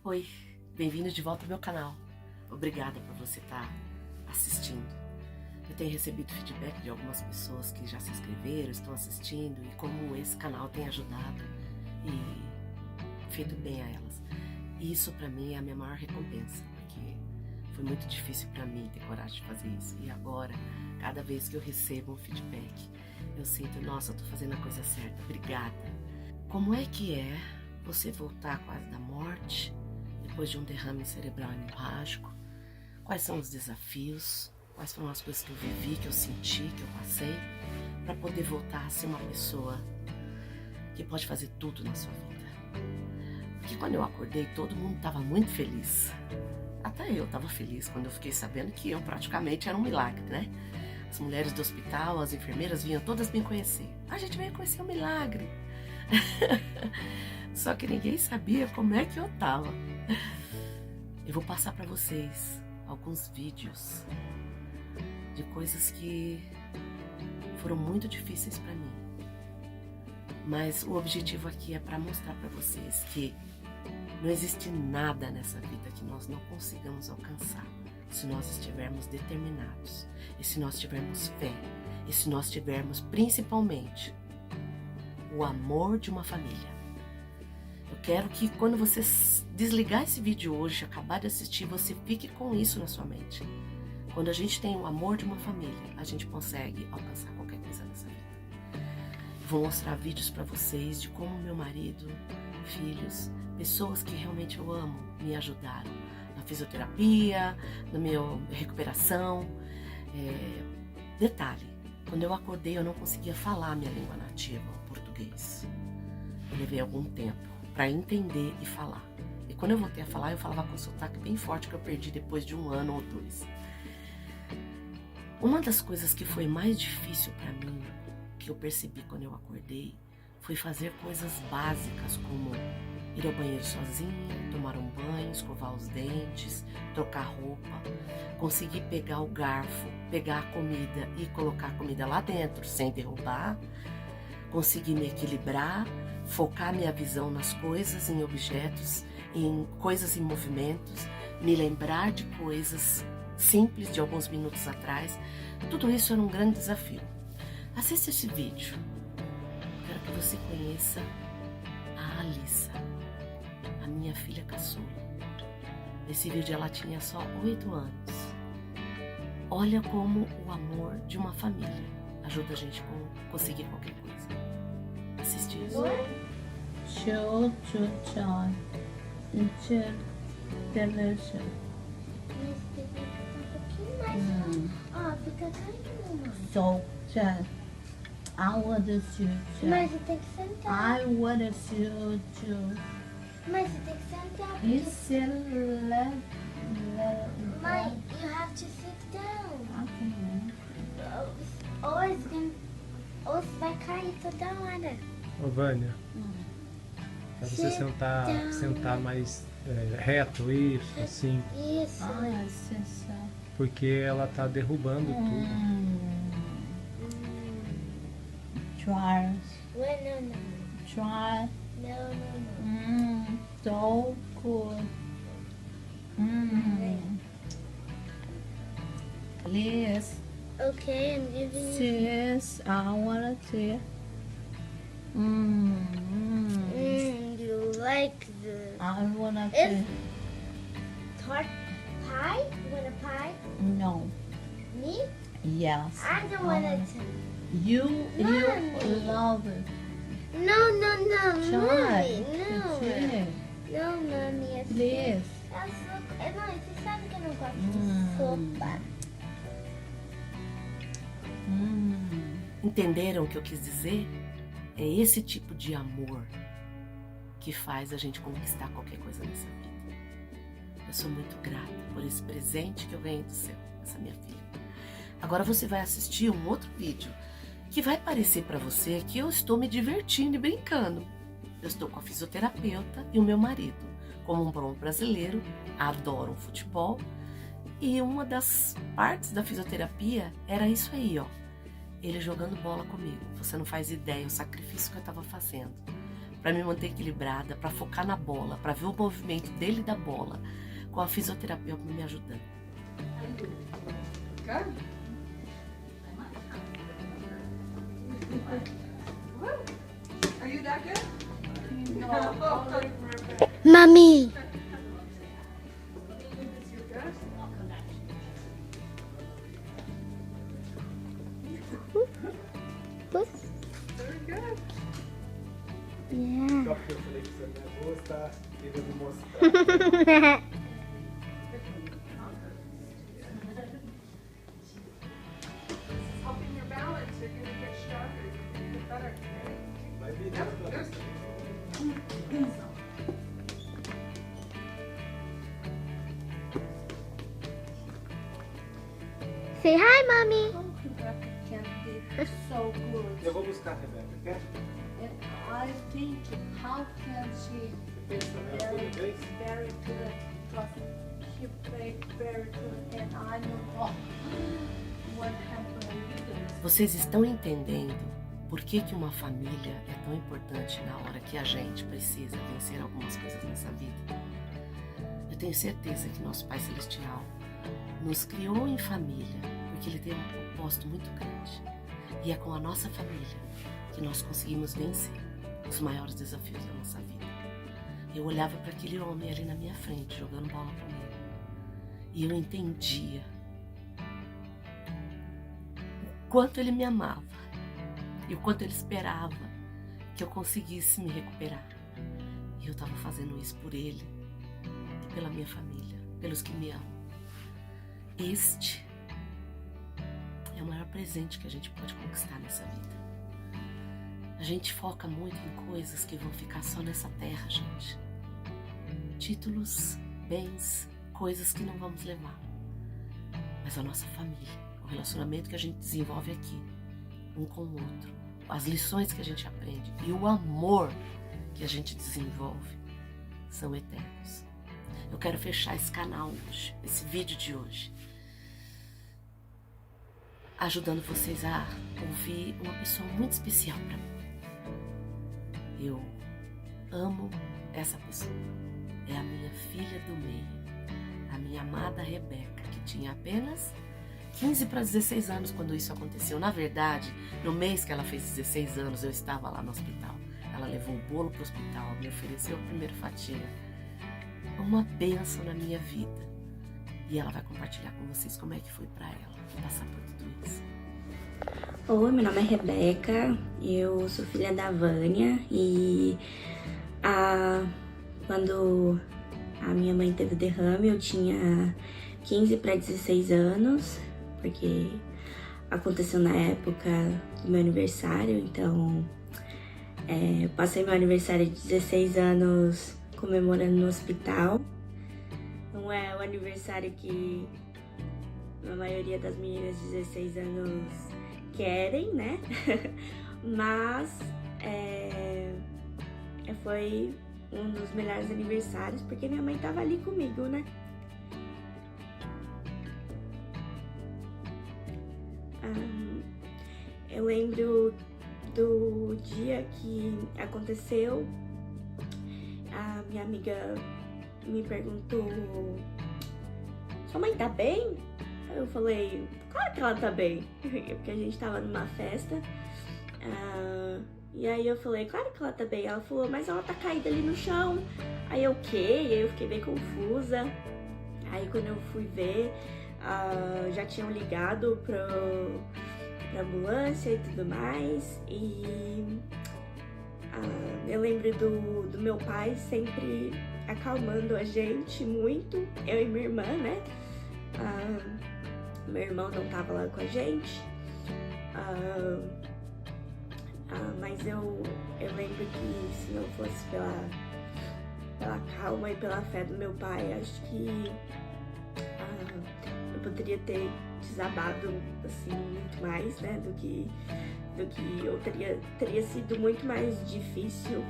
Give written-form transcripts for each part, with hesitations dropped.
Oi, bem-vindo de volta ao meu canal. Obrigada por você estar assistindo. Eu tenho recebido feedback de algumas pessoas que já se inscreveram, estão assistindo e como esse canal tem ajudado e feito bem a elas. E isso para mim é a minha maior recompensa, porque foi muito difícil para mim ter coragem de fazer isso. E agora, cada vez que eu recebo um feedback, eu sinto, nossa, eu tô fazendo a coisa certa, obrigada. Como é que é você voltar quase da morte, depois de um derrame cerebral hemorrágico? Quais são os desafios? Quais foram as coisas que eu vivi, que eu senti, que eu passei, para poder voltar a ser uma pessoa que pode fazer tudo na sua vida? Porque quando eu acordei, todo mundo estava muito feliz. Até eu estava feliz quando eu fiquei sabendo que eu praticamente era um milagre, né? As mulheres do hospital, as enfermeiras vinham todas me conhecer. A gente veio conhecer um milagre. Só que ninguém sabia como é que eu tava. Eu vou passar para vocês alguns vídeos de coisas que foram muito difíceis para mim. Mas o objetivo aqui é para mostrar para vocês que não existe nada nessa vida que nós não consigamos alcançar se nós estivermos determinados, e se nós tivermos fé, e se nós tivermos principalmente o amor de uma família. Eu quero que quando você desligar esse vídeo hoje, acabar de assistir, você fique com isso na sua mente. Quando a gente tem o amor de uma família, a gente consegue alcançar qualquer coisa nessa vida. Vou mostrar vídeos para vocês de como meu marido, filhos, pessoas que realmente eu amo, me ajudaram na fisioterapia, na minha recuperação. Detalhe, quando eu acordei eu não conseguia falar a minha língua nativa, o português. Eu levei algum tempo para entender e falar. E quando eu voltei a falar, eu falava com um sotaque bem forte que eu perdi depois de 1 ano ou 2. Uma das coisas que foi mais difícil para mim, que eu percebi quando eu acordei, foi fazer coisas básicas como ir ao banheiro sozinha, tomar um banho, escovar os dentes, trocar roupa, conseguir pegar o garfo, pegar a comida e colocar a comida lá dentro sem derrubar, conseguir me equilibrar, focar minha visão nas coisas, em objetos, em coisas em movimentos, me lembrar de coisas simples de alguns minutos atrás. Tudo isso era um grande desafio. Assista esse vídeo. Quero que você conheça a Alissa, a minha filha caçula. Nesse vídeo ela tinha só 8 anos. Olha como o amor de uma família ajuda a gente a conseguir qualquer coisa. Assiste isso. Fica caindo. So, I want you to. Mas você tem que sentar. I want you to. Mas você tem que sentar. You Porque... sit Mãe, you have to sit down. Okay. Ou você vai cair toda hora. Ô Vânia, pra você sentar mais reto, isso, assim, Isso. Ah, sim. porque ela tá derrubando tudo. Try. Não. Try. Não. So good. Please. Okay, I'm giving you. Yes, I wanna see. You like the I wanna If- see. tart pie? You want a pie? No. Me? Yes. I don't want wanna- it. You Mommy. love it. No, Try. mommy, It. não, mommy, Please. Não, você sabe que eu não gosto de sopa. Entenderam o que eu quis dizer? É esse tipo de amor que faz a gente conquistar qualquer coisa nessa vida. Eu sou muito grata por esse presente que eu ganhei do céu, essa minha filha. Agora você vai assistir um outro vídeo que vai parecer para você que eu estou me divertindo e brincando. Eu estou com a fisioterapeuta e o meu marido. Como um bom brasileiro, adoram futebol. E uma das partes da fisioterapia era isso aí, ó. Ele jogando bola comigo. Você não faz ideia o sacrifício que eu estava fazendo para me manter equilibrada, para focar na bola, para ver o movimento dele e da bola, com a fisioterapeuta me ajudando. Are you that good? Mami. Very good. Yeah. Só porque eu falei que você não é boa, você tá querendo mostrar. Helping your balance, you're going to get stronger, you're going to get better. Vai vir dentro. Say hi, Mommy. How Rebecca can be so good? Eu vou buscar a Rebeca, quer? And I think how can she Pensa nela very, toda vez. very good because she played very good and I know what happened. Vocês estão entendendo por que uma família é tão importante na hora que a gente precisa vencer algumas coisas nessa vida? Eu tenho certeza que nosso Pai Celestial nos criou em família porque Ele tem um propósito muito grande. E é com a nossa família que nós conseguimos vencer os maiores desafios da nossa vida. Eu olhava para aquele homem ali na minha frente, jogando bola para mim. E eu entendia o quanto ele me amava e o quanto ele esperava que eu conseguisse me recuperar. E eu estava fazendo isso por ele e pela minha família, pelos que me amam. Este é o maior presente que a gente pode conquistar nessa vida. A gente foca muito em coisas que vão ficar só nessa terra, gente. Títulos, bens, coisas que não vamos levar. Mas a nossa família, o relacionamento que a gente desenvolve aqui, um com o outro, as lições que a gente aprende e o amor que a gente desenvolve são eternos. Eu quero fechar esse canal hoje, esse vídeo de hoje, ajudando vocês a ouvir uma pessoa muito especial para mim. Eu amo essa pessoa. É a minha filha do meio, a minha amada Rebeca, que tinha apenas 15 para 16 anos quando isso aconteceu. Na verdade, no mês que ela fez 16 anos, eu estava lá no hospital. Ela levou o bolo para o hospital, me ofereceu a primeira fatia. Uma bênção na minha vida. E ela vai compartilhar com vocês como é que foi para ela passar por tudo isso. Oi, meu nome é Rebeca, eu sou filha da Vânia e quando a minha mãe teve o derrame eu tinha 15 para 16 anos, porque aconteceu na época do meu aniversário, então eu passei meu aniversário de 16 anos comemorando no hospital. Não é o aniversário que a maioria das meninas de 16 anos querem, né? Mas foi um dos melhores aniversários, porque minha mãe tava ali comigo, né? Eu lembro do dia que aconteceu, a minha amiga me perguntou: sua mãe tá bem? Eu falei: claro que ela tá bem, porque a gente tava numa festa. E aí eu falei: claro que ela tá bem. Ela falou: mas ela tá caída ali no chão. Aí eu, o quê? E aí eu fiquei bem confusa. Aí quando eu fui ver, já tinham ligado pra ambulância e tudo mais. E eu lembro do meu pai sempre acalmando a gente muito, eu e minha irmã, né? Meu irmão não tava lá com a gente, mas eu lembro que se não fosse pela calma e pela fé do meu pai, acho que eu poderia ter desabado assim muito mais, né, do que eu teria sido muito mais difícil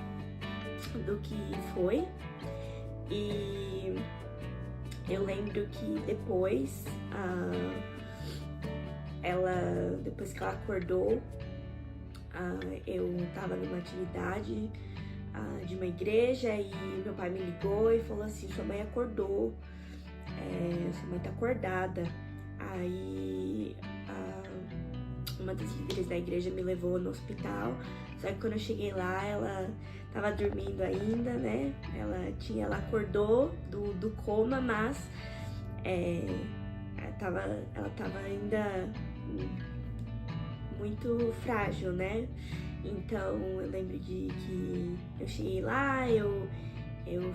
do que foi. E eu lembro que depois depois que ela acordou, eu tava numa atividade de uma igreja e meu pai me ligou e falou assim, sua mãe acordou, sua mãe tá acordada. Aí uma das líderes da igreja me levou no hospital, só que quando eu cheguei lá, ela tava dormindo ainda, né? Ela acordou do coma, mas ela tava ainda muito frágil, né? Então eu lembro de que eu cheguei lá, eu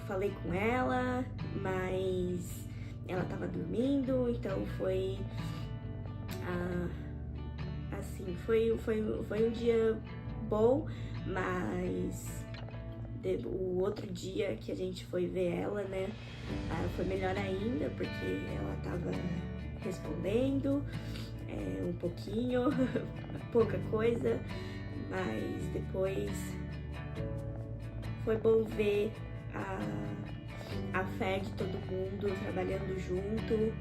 falei com ela, mas ela tava dormindo, então foi assim, foi um dia bom, mas o outro dia que a gente foi ver ela, né, foi melhor ainda, porque ela tava respondendo um pouquinho, pouca coisa, mas depois foi bom ver a fé de todo mundo trabalhando junto.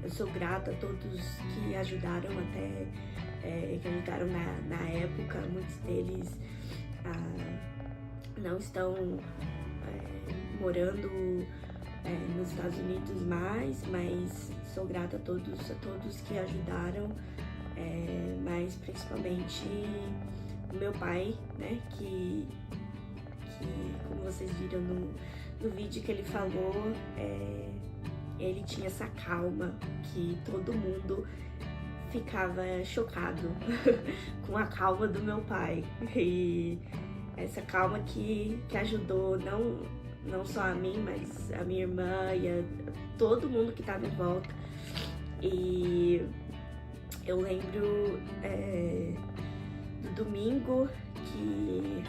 Eu sou grata a todos que ajudaram que ajudaram na época. Muitos deles não estão morando nos Estados Unidos mais, mas sou grata a todos que ajudaram, mas principalmente o meu pai, né, que como vocês viram no vídeo que ele falou, ele tinha essa calma que todo mundo ficava chocado com a calma do meu pai, e essa calma que ajudou não só a mim, mas a minha irmã e a todo mundo que estava em volta. E eu lembro do domingo que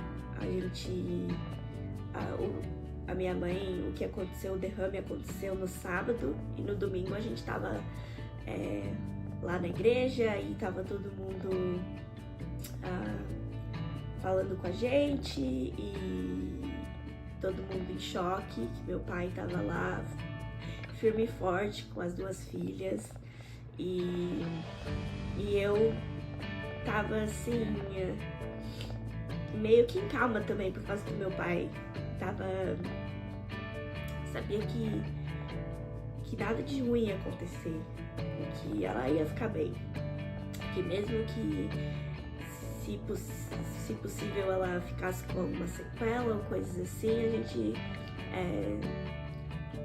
a minha mãe, o que aconteceu, o derrame aconteceu no sábado, e no domingo a gente tava lá na igreja e tava todo mundo falando com a gente, e todo mundo em choque, que meu pai tava lá firme e forte com as duas filhas, e eu tava assim, meio que em calma também, por causa que meu pai sabia que nada de ruim ia acontecer, que ela ia ficar bem, que mesmo que se possível ela ficasse com alguma sequela ou coisas assim, a gente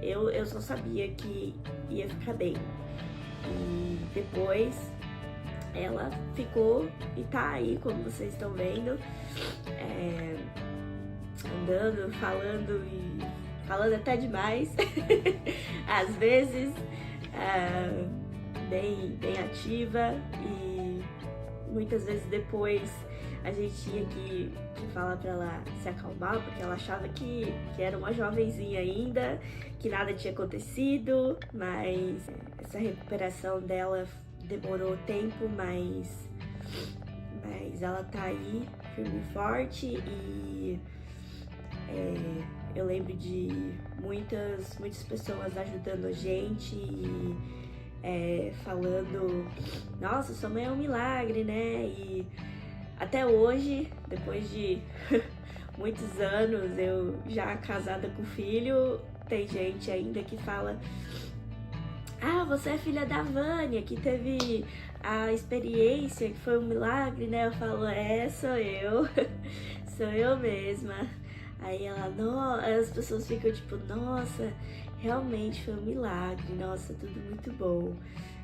eu só sabia que ia ficar bem. E depois ela ficou e tá aí, como vocês estão vendo, andando, falando até demais, às vezes, bem ativa, e muitas vezes depois a gente tinha que falar pra ela se acalmar, porque ela achava que era uma jovenzinha ainda, que nada tinha acontecido, mas essa recuperação dela demorou tempo, mas ela tá aí, firme e forte, e eu lembro de muitas pessoas ajudando a gente e falando, nossa, sua mãe é um milagre, né? E até hoje, depois de muitos anos, eu já casada com filho, tem gente ainda que fala, você é filha da Vânia, que teve a experiência, que foi um milagre, né? Eu falo, sou eu, sou eu mesma. Aí as pessoas ficam tipo, nossa, realmente foi um milagre, nossa, tudo muito bom.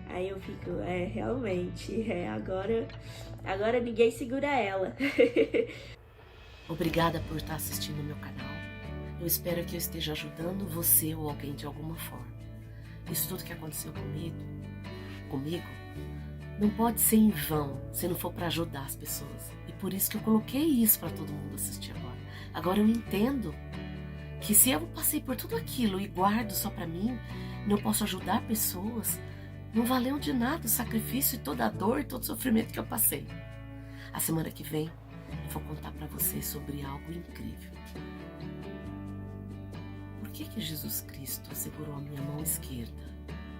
Aí eu fico, realmente, agora ninguém segura ela. Obrigada por estar assistindo o meu canal. Eu espero que eu esteja ajudando você ou alguém de alguma forma. Isso tudo que aconteceu comigo, não pode ser em vão, se não for para ajudar as pessoas. E por isso que eu coloquei isso para todo mundo assistir agora. Agora eu entendo que se eu passei por tudo aquilo e guardo só para mim, não posso ajudar pessoas, não valeu de nada o sacrifício e toda a dor e todo o sofrimento que eu passei. A semana que vem eu vou contar para vocês sobre algo incrível. Por que Jesus Cristo segurou a minha mão esquerda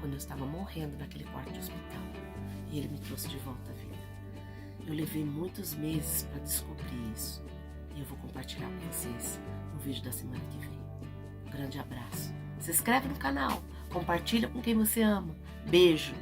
quando eu estava morrendo naquele quarto de hospital e Ele me trouxe de volta à vida? Eu levei muitos meses para descobrir isso. E eu vou compartilhar com vocês no vídeo da semana que vem. Um grande abraço. Se inscreve no canal, compartilha com quem você ama. Beijo!